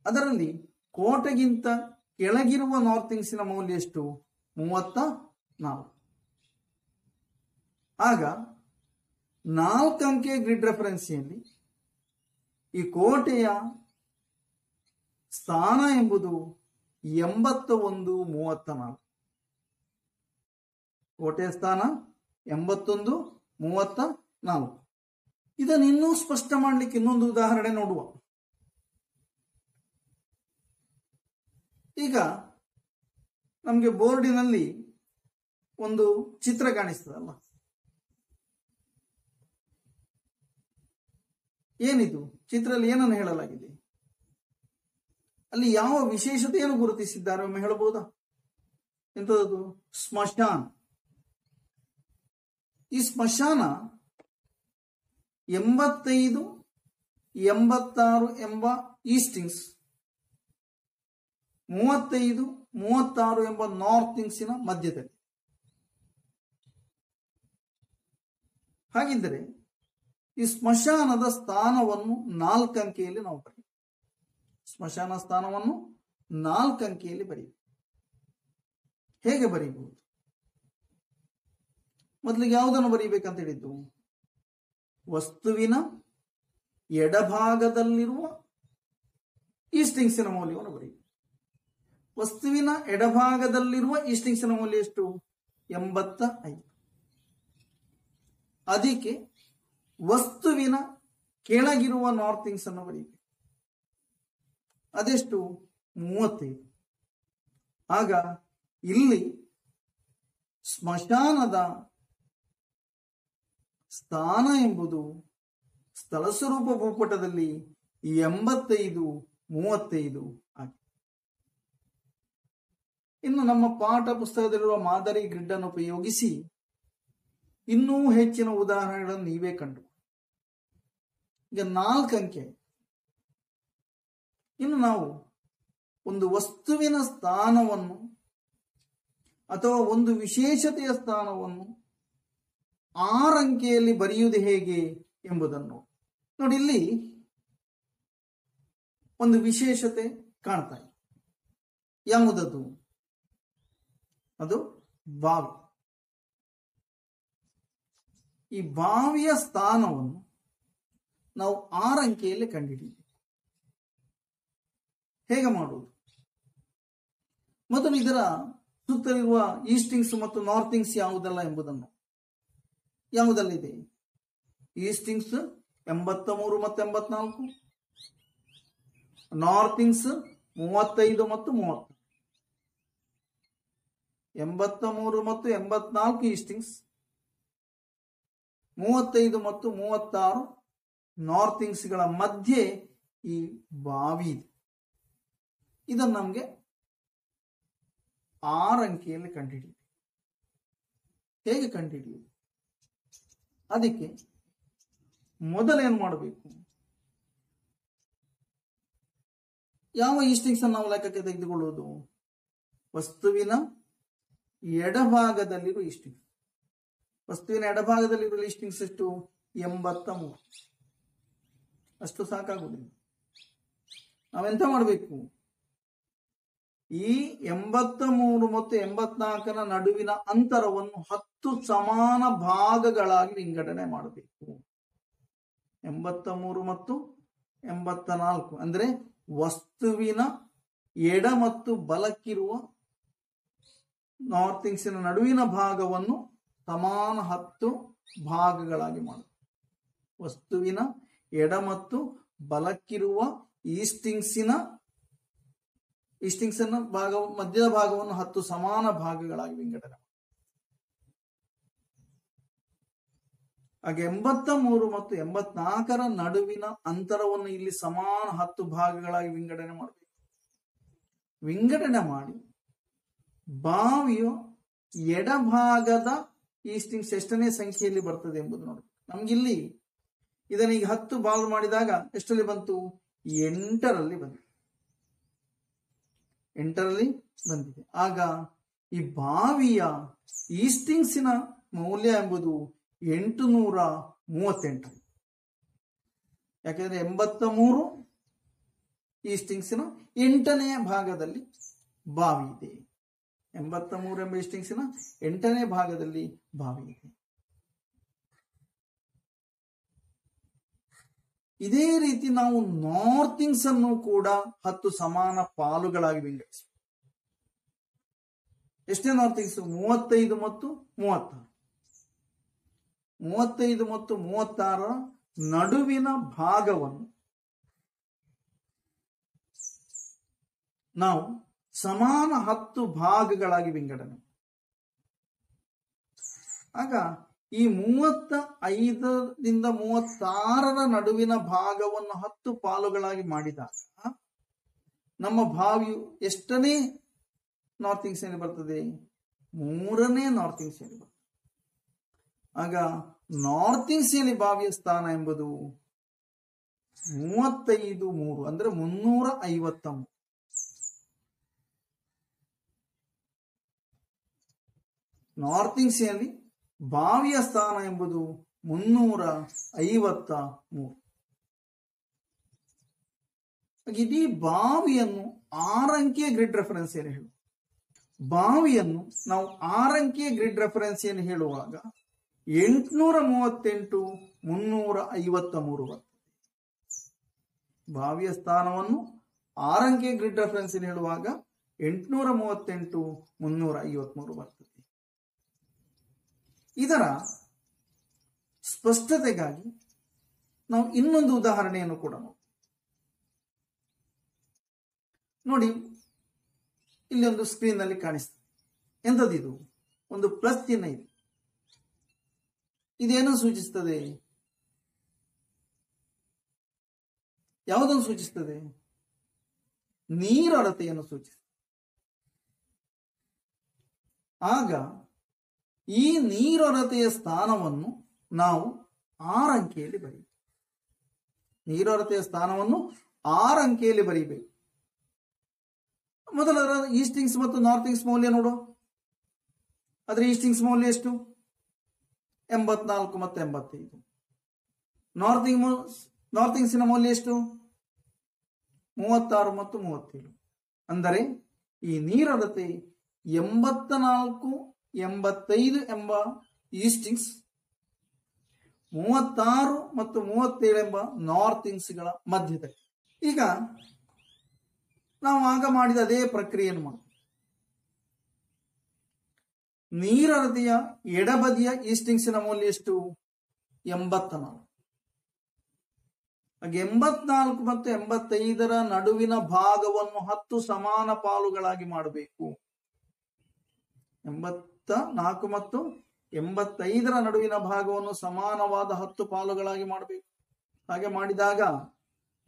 ಅದರಲ್ಲಿ ಕೋಟೆಗಿಂತ ಕೆಳಗಿರುವ ನಾರ್ಥಿಂಗ್ಸಿನ ಮೌಲ್ಯ ಎಷ್ಟು? 34. ಆಗ 4 ಅಂಕೆಯ ಗ್ರಿಡ್ ರೆಫರೆನ್ಸಿಯಲ್ಲಿ ಈ ಕೋಟೆಯ ಸ್ಥಾನ ಎಂಬುದು 81, 34. ಕೋಟೆಯ ಸ್ಥಾನ 81, 34. ಇದನ್ನು ಇನ್ನೂ ಸ್ಪಷ್ಟ ಮಾಡಲಿಕ್ಕೆ ಇನ್ನೊಂದು ಉದಾಹರಣೆ ನೋಡುವ. ಈಗ ನಮಗೆ ಬೋರ್ಡಿನಲ್ಲಿ ಒಂದು ಚಿತ್ರ ಕಾಣಿಸ್ತದಲ್ಲ, ಏನಿದು? ಚಿತ್ರದಲ್ಲಿ ಏನನ್ನು ಹೇಳಲಾಗಿದೆ? ಅಲ್ಲಿ ಯಾವ ವಿಶೇಷತೆಯನ್ನು ಗುರುತಿಸಿದ್ದಾರೆ ಒಮ್ಮೆ ಹೇಳಬಹುದಾ? ಎಂಥದ್ದು? ಸ್ಮಶಾನ. ಈ ಸ್ಮಶಾನ 85, 86 ಎಂಬ ಈಸ್ಟಿಂಗ್ಸ್, 35, 36 ಎಂಬ ನಾರ್ಥಿಂಗ್ಸಿನ ಮಧ್ಯದಲ್ಲಿ. ಹಾಗಿದ್ದರೆ ಈ ಸ್ಮಶಾನದ ಸ್ಥಾನವನ್ನು 4 ಅಂಕೆಯಲ್ಲಿ ನಾವು ಬರೆಯುತ್ತೇವೆ. ಸ್ಮಶಾನ ಸ್ಥಾನವನ್ನು 4 ಅಂಕೆಯಲ್ಲಿ ಬರೆಯುತ್ತೇವೆ. ಹೇಗೆ ಬರೆಯಬಹುದು? ಮೊದಲಿಗೆ ಯಾವುದನ್ನು ಬರೀಬೇಕಂತ ಹೇಳಿದ್ದು? ವಸ್ತುವಿನ ಎಡಭಾಗದಲ್ಲಿರುವ ಈಸ್ಟಿಂಗ್ಸಿನ ಮೌಲ್ಯವನ್ನು ಬರೀ. ವಸ್ತುವಿನ ಎಡಭಾಗದಲ್ಲಿರುವ ಈಸ್ಟಿಂಗ್ಸಿನ ಮೌಲ್ಯ ಎಷ್ಟು? 85. ಅದಕ್ಕೆ ವಸ್ತುವಿನ ಕೆಳಗಿರುವ ನಾರ್ಥಿಂಗ್ಸ್ ಅನ್ನು ಬರೀಬೇಕು. ಅದೆಷ್ಟು? 35. ಆಗ ಇಲ್ಲಿ ಸ್ಮಶಾನದ ಸ್ಥಾನ ಎಂಬುದು ಸ್ಥಳ ಸ್ವರೂಪ ಭೂಪಟದಲ್ಲಿ 85, 35 ಆಗಿದೆ. ಇನ್ನು ನಮ್ಮ ಪಾಠ ಪುಸ್ತಕದಲ್ಲಿರುವ ಮಾದರಿ ಗ್ರಿಡ್ ಅನ್ನು ಉಪಯೋಗಿಸಿ ಇನ್ನೂ ಹೆಚ್ಚಿನ ಉದಾಹರಣೆಗಳನ್ನು ನೀವೇ ಕಂಡು. ಈಗ 4 ಅಂಕೆ. ಇನ್ನು ನಾವು ಒಂದು ವಸ್ತುವಿನ ಸ್ಥಾನವನ್ನು ಅಥವಾ ಒಂದು ವಿಶೇಷತೆಯ ಸ್ಥಾನವನ್ನು 6 ಅಂಕೆಯಲ್ಲಿ ಬರೆಯುವುದು ಹೇಗೆ ಎಂಬುದನ್ನು ನೋಡಿ. ಇಲ್ಲಿ ಒಂದು ವಿಶೇಷತೆ ಕಾಣ್ತಾ ಇದೆ. ಯಾವುದದು? ಅದು ಬಾವಿ. ಈ ಬಾವಿಯ ಸ್ಥಾನವನ್ನು ನಾವು 6 ಅಂಕೆಯಲ್ಲಿ ಕಂಡುಹಿಡಿಯಬೇಕು. ಹೇಗೆ ಮಾಡುವುದು? ಮೊದಲು ಇದರ ಸುತ್ತಲಿರುವ ಈಸ್ಟಿಂಗ್ಸ್ ಮತ್ತು ನಾರ್ಥಿಂಗ್ಸ್ ಯಾವುದಲ್ಲ ಎಂಬುದನ್ನು. ಯಾವುದಲ್ಲಿದೆ? ಈಸ್ಟಿಂಗ್ಸ್ 83 ಮತ್ತು 84, ನಾರ್ಥಿಂಗ್ಸ್ 35 ಮತ್ತು 30. 83 ಮತ್ತು 84 ಈಸ್ಟಿಂಗ್ಸ್, 35 ಮತ್ತು 36 ನಾರ್ಥಿಂಗ್ಸ್ಗಳ ಮಧ್ಯೆ ಈ ಬಾವಿ ಇದೆ. ಇದನ್ನು ನಮಗೆ 6 ಅಂಕೆಯಲ್ಲಿ ಕಂಡುಹಿಡಿಯುವುದು. ಹೇಗೆ ಕಂಡುಹಿಡಿಯುವುದು? ಅದಕ್ಕೆ ಮೊದಲೇನು ಮಾಡಬೇಕು? ಯಾವ ಈಸ್ಟಿಂಗ್ಸ್ ಅನ್ನು ನಾವು ಲೆಕ್ಕಕ್ಕೆ ತೆಗೆದುಕೊಳ್ಳುವುದು? ವಸ್ತುವಿನ ಎಡಭಾಗದಲ್ಲಿರುವ ಈಸ್ಟಿಂಗ್ಸ್. ವಸ್ತುವಿನ ಎಡಭಾಗದಲ್ಲಿರುವ ಈಸ್ಟಿಂಗ್ಸ್ ಎಷ್ಟು? 83. ಅಷ್ಟು ಸಾಕಾಗುವುದಿಲ್ಲ. ನಾವೆಂತ ಮಾಡಬೇಕು? ಈ 83 ಮತ್ತು 84ನ ನಡುವಿನ ಅಂತರವನ್ನು 10 ಸಮಾನ ಭಾಗಗಳಾಗಿ ವಿಂಗಡಣೆ ಮಾಡಬೇಕು. 83 ಮತ್ತು 84 ಅಂದ್ರೆ ವಸ್ತುವಿನ ಎಡ ಮತ್ತು ಬಲಕ್ಕಿರುವ ನಾರ್ಥಿಂಗ್ಸಿನ ನಡುವಿನ ಭಾಗವನ್ನು ಸಮಾನ 10 ಭಾಗಗಳಾಗಿ ಮಾಡಬೇಕು. ವಸ್ತುವಿನ ಎಡ ಮತ್ತು ಬಲಕ್ಕಿರುವ ಈಸ್ಟಿಂಗ್ಸಿನ ಭಾಗ, ಮಧ್ಯದ ಭಾಗವನ್ನು 10 ಸಮಾನ ಭಾಗಗಳಾಗಿ ವಿಂಗಡಣೆ. ಹಾಗೆ 83 ಮತ್ತು 84ರ ನಡುವಿನ ಅಂತರವನ್ನು ಇಲ್ಲಿ ಸಮಾನ 10 ಭಾಗಗಳಾಗಿ ವಿಂಗಡಣೆ ಮಾಡಬೇಕು. ವಿಂಗಡಣೆ ಮಾಡಿ ಬಾವಿಯ ಎಡಭಾಗದ ಈಸ್ಟಿಂಗ್ಸ್ ಎಷ್ಟನೇ ಸಂಖ್ಯೆಯಲ್ಲಿ ಬರ್ತದೆ ಎಂಬುದು ನೋಡಿ. ನಮ್ಗಿಲ್ಲಿ ಇದನ್ನ ಈಗ 10 ಭಾಗ ಮಾಡಿದಾಗ ಎಷ್ಟರಲ್ಲಿ ಬಂತು? 8ರಲ್ಲಿ ಬಂತು. 8ರಲ್ಲಿ ಬಂದಿದೆ. ಆಗ ಈ ಬಾವಿಯ ಈಸ್ಟಿಂಗ್ಸಿನ ಮೌಲ್ಯ ಎಂಬುದು 838. ಯಾಕೆಂದ್ರೆ 83 ಈಸ್ಟಿಂಗ್ಸಿನ 8ನೇ ಭಾಗದಲ್ಲಿ ಬಾವಿ ಇದೆ. 83 ಎಂಬ ಈಸ್ಟಿಂಗ್ಸಿನ 8ನೇ ಭಾಗದಲ್ಲಿ ಬಾವಿ ಇದೆ. ಇದೇ ರೀತಿ ನಾವು ನಾರ್ಥಿಂಗ್ಸ್ ಅನ್ನು ಕೂಡ 10 ಸಮಾನ ಪಾಲುಗಳಾಗಿ ವಿಂಗಡಿಸಿ. ಎಷ್ಟೇ ನಾರ್ಥಿಂಗ್ಸ್? 35 ಮತ್ತು 36. 35 ಮತ್ತು 36ರ ನಡುವಿನ ಭಾಗವನ್ನು ನಾವು ಸಮಾನ 10 ಭಾಗಗಳಾಗಿ ವಿಂಗಡಣೆ. ಆಗ ಈ 35ರಿಂದ 36ರ ನಡುವಿನ ಭಾಗವನ್ನು 10 ಪಾಲುಗಳಾಗಿ ಮಾಡಿದಾಗ ನಮ್ಮ ಬಾವಿಯು ಎಷ್ಟನೇ ನಾರ್ಥಿಂಗ್ಸ್ ಏನಿ ಬರ್ತದೆ? 3ನೇ ನಾರ್ಥಿಂಗ್ಸ್ ಏನಿ ಬರ್ತದೆ. ಆಗ ನಾರ್ಥಿಂಗ್ಸ್ ಏನಿ ಬಾವಿಯ ಸ್ಥಾನ ಎಂಬುದು 35/3 ಅಂದ್ರೆ 353. ನಾರ್ಥಿಂಗ್ಸ್ ಏನಿ ಬಾವಿಯ ಸ್ಥಾನ ಎಂಬುದು 353. ಇಡೀ ಬಾವಿಯನ್ನು 6 ಅಂಕೆಯ ಗ್ರಿಡ್ ರೆಫರೆನ್ಸ್ ಏನು ಹೇಳು. ಬಾವಿಯನ್ನು ನಾವು 6 ಅಂಕೆಯ ಗ್ರಿಡ್ ರೆಫರೆನ್ಸ್ ಏನು ಹೇಳುವಾಗ 838 353 ಬರ್ತದೆ. ಭಾವಿಯ ಸ್ಥಾನವನ್ನು 6 ಅಂಕೆ ಗ್ರಿಡ್ ರೆಫರೆನ್ಸ್ ಹೇಳುವಾಗ 838 353 ಬರ್ತದೆ. ಇದರ ಸ್ಪಷ್ಟತೆಗಾಗಿ ನಾವು ಇನ್ನೊಂದು ಉದಾಹರಣೆಯನ್ನು ಕೂಡ ನೋಡಿ. ಇಲ್ಲಿ ಒಂದು ಸ್ಕ್ರೀನ್ ನಲ್ಲಿ ಕಾಣಿಸ್ತದೆ. ಎಂಥದಿದು? ಒಂದು ಪ್ಲಸ್ ಚಿಹ್ನೆ ಇದೆ. ಇದೇನು ಸೂಚಿಸ್ತದೆ? ಯಾವುದನ್ನು ಸೂಚಿಸ್ತದೆ? ನೀರಳತೆಯನ್ನು ಸೂಚಿಸ್ತದೆ. ಆಗ ಈ ನೀರಳತೆಯ ಸ್ಥಾನವನ್ನು ನಾವು 6 ಅಂಕೆಯಲ್ಲಿ ಬರೀಬೇಕು. ನೀರಳತೆಯ ಸ್ಥಾನವನ್ನು 6 ಅಂಕೆಯಲ್ಲಿ ಬರೀಬೇಕು. ಮೊದಲ ಈಸ್ಟಿಂಗ್ಸ್ ಮತ್ತು ನಾರ್ಥಿಂಗ್ಸ್ ಮೌಲ್ಯ ನೋಡು. ಅದರ ಈಸ್ಟಿಂಗ್ಸ್ ಮೌಲ್ಯ ಎಷ್ಟು? 84 ಮತ್ತು 85. ನಾರ್ಥಿಂಗ್ಸಿನ ಮೌಲ್ಯ ಎಷ್ಟು? 36 ಮತ್ತು 37. ಅಂದರೆ ಈ ನೀರಳತೆ 84, 85 ಎಂಬ ಈಸ್ಟಿಂಗ್ಸ್, 36 ಮತ್ತು 37 ಎಂಬ ನಾರ್ಥಿಂಗ್ಸ್ಗಳ ಮಧ್ಯದಲ್ಲಿ. ಈಗ ನಾವು ಆಗ ಮಾಡಿದ ಅದೇ ಪ್ರಕ್ರಿಯೆಯನ್ನು ಮಾಡಿ ನೀರಳತೆಯ ಎಡಬದಿಯ ಈಸ್ಟಿಂಗ್ಸಿನ ಮೌಲ್ಯ ಎಷ್ಟು? 84. ಹಾಗೆ 84 ಮತ್ತು 85ರ ನಡುವಿನ ಭಾಗವನ್ನು 10 ಸಮಾನ ಪಾಲುಗಳಾಗಿ ಮಾಡಬೇಕು. 84 ಮತ್ತು 85ರ ನಡುವಿನ ಭಾಗವನ್ನು ಸಮಾನವಾದ 10 ಪಾಲುಗಳಾಗಿ ಮಾಡಬೇಕು. ಹಾಗೆ ಮಾಡಿದಾಗ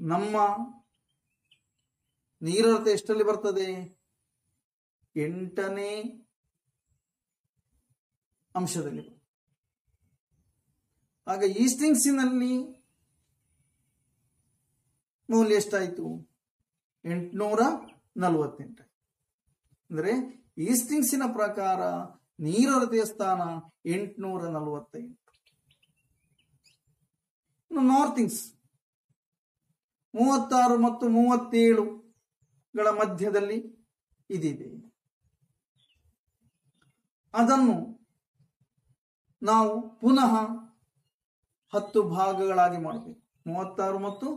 ನಮ್ಮ ನೀರಳತೆ ಎಷ್ಟರಲ್ಲಿ ಬರ್ತದೆ? 8ನೇ ಅಂಶದಲ್ಲಿ. ಆಗ ಈಸ್ಟಿಂಗ್ಸಿನಲ್ಲಿ ಮೌಲ್ಯ ಎಷ್ಟಾಯಿತು? 848. ಅಂದರೆ ಈಸ್ಟಿಂಗ್ಸಿನ ಪ್ರಕಾರ ನೀರಳತೆಯ ಸ್ಥಾನ 848. ನಾರ್ಥಿಂಗ್ಸ್ 36 ಮತ್ತು 37ಗಳ ಮಧ್ಯದಲ್ಲಿ ಇದಿದೆ. ಅದನ್ನು ನಾವು ಪುನಃ 10 ಭಾಗಗಳಾಗಿ ಮಾಡಬೇಕು. 36 ಮತ್ತು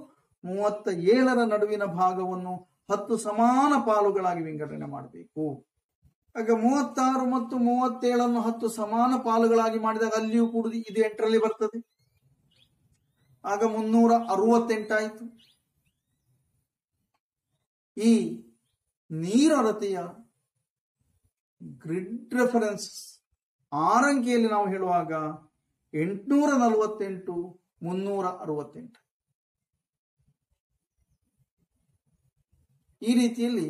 37ರ ನಡುವಿನ ಭಾಗವನ್ನು 10 ಸಮಾನ ಪಾಲುಗಳಾಗಿ ವಿಂಗಡಣೆ ಮಾಡಬೇಕು. ಆಗ 36 ಮತ್ತು 37ಅನ್ನು 10 ಸಮಾನ ಪಾಲುಗಳಾಗಿ ಮಾಡಿದಾಗ ಅಲ್ಲಿಯೂ ಕೂಡ ಇದು 8ರಲ್ಲಿ ಬರ್ತದೆ. ಆಗ 368 ಆಯಿತು. ಈ ನೀರಳತೆಯ ಗ್ರಿಡ್ ರೆಫರೆನ್ಸ್ 6 ಅಂಕೆಯಲ್ಲಿ ನಾವು ಹೇಳುವಾಗ 848 368. ಈ ರೀತಿಯಲ್ಲಿ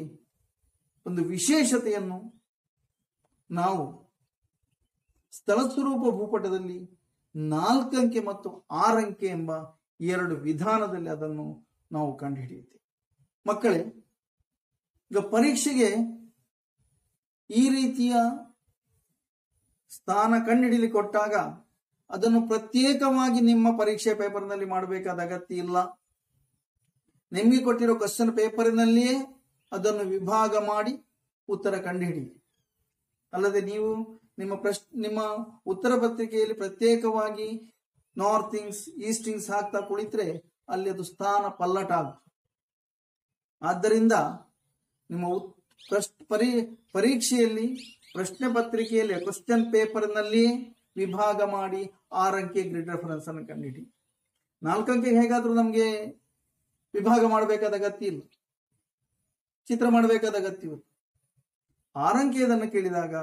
ಒಂದು ವಿಶೇಷತೆಯನ್ನು ನಾವು ಸ್ಥಳ ಸ್ವರೂಪ ಭೂಪಟದಲ್ಲಿ 4 ಅಂಕೆ ಮತ್ತು 6 ಅಂಕೆ ಎಂಬ 2 ವಿಧಾನದಲ್ಲಿ ಅದನ್ನು ನಾವು ಕಂಡುಹಿಡಿಯುತ್ತೇವೆ. ಮಕ್ಕಳೇ, ಈಗ ಪರೀಕ್ಷೆಗೆ ಈ ರೀತಿಯ ಸ್ಥಾನ ಕಂಡುಹಿಡಿಯಲಿ ಕೊಟ್ಟಾಗ ಅದನ್ನು ಪ್ರತ್ಯೇಕವಾಗಿ ನಿಮ್ಮ ಪರೀಕ್ಷೆ ಪೇಪರ್ನಲ್ಲಿ ಮಾಡಬೇಕಾದ ಅಗತ್ಯ ಇಲ್ಲ. ನಿಮಗೆ ಕೊಟ್ಟಿರೋ ಕ್ವಶನ್ ಪೇಪರಿನಲ್ಲಿಯೇ ಅದನ್ನು ವಿಭಾಗ ಮಾಡಿ ಉತ್ತರ ಕಂಡುಹಿಡಿ. ಅಲ್ಲದೆ ನೀವು ನಿಮ್ಮ ಉತ್ತರ ಪತ್ರಿಕೆಯಲ್ಲಿ ಪ್ರತ್ಯೇಕವಾಗಿ ನಾರ್ಥಿಂಗ್ಸ್ ಈಸ್ಟಿಂಗ್ಸ್ ಹಾಕ್ತಾ ಕುಳಿತರೆ ಅಲ್ಲಿ ಅದು ಸ್ಥಾನ ಪಲ್ಲಟ ಆಗುತ್ತೆ. ಆದ್ದರಿಂದ ನಿಮ್ಮ ಪರೀಕ್ಷೆಯಲ್ಲಿ ಪ್ರಶ್ನೆ ಪತ್ರಿಕೆಯಲ್ಲಿ ಕ್ವಶನ್ ಪೇಪರ್ನಲ್ಲಿಯೇ ವಿಭಾಗ ಮಾಡಿ 6 ಅಂಕೆ ಗ್ರಿಡ್ ರೆಫರೆನ್ಸ್ ಅನ್ನು ಕಂಡುಹಿಡಿ. 4 ಅಂಕೆಗೆ ಹೇಗಾದ್ರೂ ನಮಗೆ ವಿಭಾಗ ಮಾಡಬೇಕಾದ ಅಗತ್ಯ ಇಲ್ಲ, ಚಿತ್ರ ಮಾಡಬೇಕಾದ ಅಗತ್ಯವಿಲ್ಲ. 6 ಅಂಕೆಯದನ್ನು ಕೇಳಿದಾಗ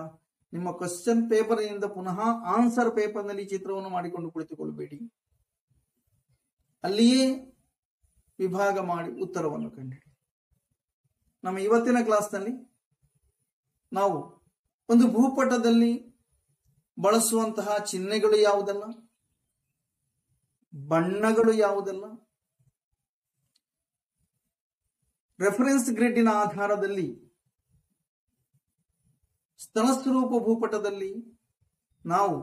ನಿಮ್ಮ ಕ್ವಶನ್ ಪೇಪರ್ನಿಂದ ಪುನಃ ಆನ್ಸರ್ ಪೇಪರ್ನಲ್ಲಿ ಚಿತ್ರವನ್ನು ಮಾಡಿಕೊಂಡು ಕುಳಿತುಕೊಳ್ಳಬೇಡಿ. ಅಲ್ಲಿಯೇ ವಿಭಾಗ ಮಾಡಿ ಉತ್ತರವನ್ನು ಕಂಡುಹಿಡಿ. ನಮ್ಮ ಇವತ್ತಿನ ಕ್ಲಾಸ್ನಲ್ಲಿ ನಾವು ಒಂದು ಭೂಪಟದಲ್ಲಿ ಬಳಸುವಂತಹ ಚಿಹ್ನೆಗಳು ಯಾವುದಲ್ಲ, ಬಣ್ಣಗಳು ಯಾವುದಲ್ಲ, ರೆಫರೆನ್ಸ್ ಗ್ರಿಡ್ಡಿನ ಆಧಾರದಲ್ಲಿ ಸ್ಥಳ ಸ್ವರೂಪ ಭೂಪಟದಲ್ಲಿ ನಾವು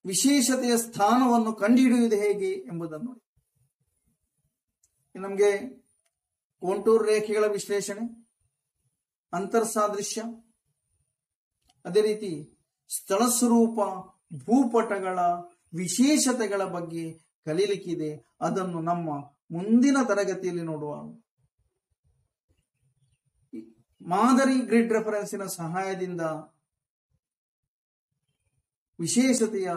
ವಿಶೇಷತೆಯ ಸ್ಥಾನವನ್ನು ಕಂಡುಹಿಡಿಯುವುದು ಹೇಗೆ ಎಂಬುದನ್ನು ನಮಗೆ ಕಾಂಟೂರ್ ರೇಖೆಗಳ ವಿಶ್ಲೇಷಣೆ, ಅಂತರ್ಸಾದೃಶ್ಯ, ಅದೇ ರೀತಿ ಸ್ಥಳ ಸ್ವರೂಪ ಭೂಪಟಗಳ ವಿಶೇಷತೆಗಳ ಬಗ್ಗೆ ಕಲೀಲಿಕ್ಕಿದೆ. ಅದನ್ನು ನಮ್ಮ ಮುಂದಿನ ತರಗತಿಯಲ್ಲಿ ನೋಡುವ. ಮಾದರಿ ಗ್ರಿಡ್ ರೆಫರೆನ್ಸಿನ ಸಹಾಯದಿಂದ ವಿಶೇಷತೆಯ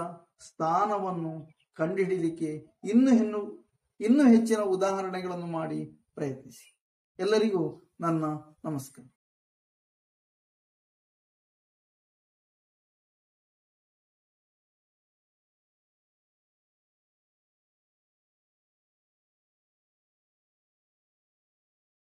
ಸ್ಥಾನವನ್ನು ಕಂಡುಹಿಡಿಯಲಿಕ್ಕೆ ಇನ್ನೂ ಹೆಚ್ಚಿನ ಉದಾಹರಣೆಗಳನ್ನು ಮಾಡಿ ಪ್ರಯತ್ನಿಸಿ. ಎಲ್ಲರಿಗೂ ನನ್ನ ನಮಸ್ಕಾರ.